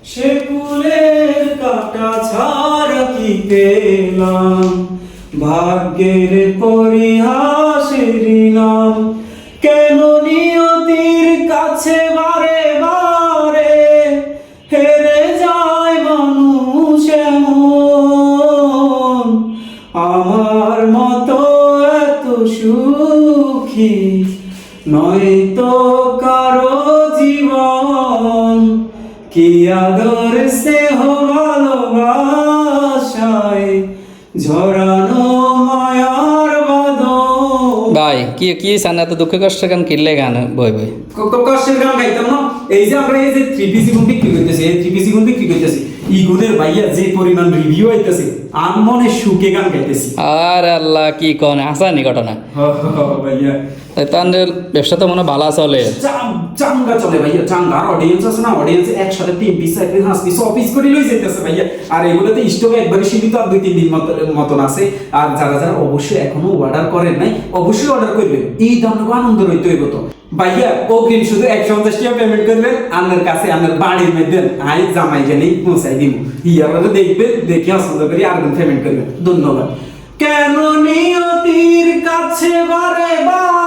সে ফুলের কাটা ছাড়া কি পেলাম, ভাগ্যের পরিহাসের নাম। কেন নিয়তির কাছে বারে বারে হেরে যায় মানুষ এমন, আমার মতো এত সুখী নয় তো কারো জীবন। কি আদর স্নেহ ভালোবাসায় ঝরানো মায়ার বাঁধন। ভাই কি কি সানা তো দুঃখ কষ্ট গান কিনলে গান বই বই কষ্টের গান গাইতাম না। এই যে আমরা এই যে 3 পিসি গুণ বিক্রি করতেছি, এই 3 পিসি গুণ বিক্রি করতেছি, ইগুনের ভাইয়া যে পরিমাণ রিভিউ আইতেছে, আম মনে সুখে গান গাইতেছি। আর আল্লাহ কি কোন আসানি ঘটনা ভাইয়া তাদের ব্যবসা তো মনে ভালো চলে, চাঙ্গা চলে ভাইয়া, চাঙ্গা। আর অডিয়েন্স আছে না, অডিয়েন্স একসাথে 3 পিস 4 পিস 5 পিস অফিস করে লই যাইতেছে ভাইয়া। আর এগুলোতে স্টকে একবারে সীমিত, আর 2-3 দিন মতন আছে। আর যারা যারা অবশ্যই এখনো অর্ডার করেন নাই, অবশ্যই অর্ডার করবেন। এই দামটা আনন্দ রইতে হইব তো ভাইয়া। অগ্রিম শুধু 150 টাকা পেমেন্ট করবেন, আপনার কাছে আপনার বাড়ির মধ্যে আই জামাই গেলে পৌঁছাই দিব। ইয়ারা দেখবেন, দেখে পছন্দ করে আরেকদিন পেমেন্ট করবেন। ধন্যবাদ। কেন নিয়তির কাছে বারে বারে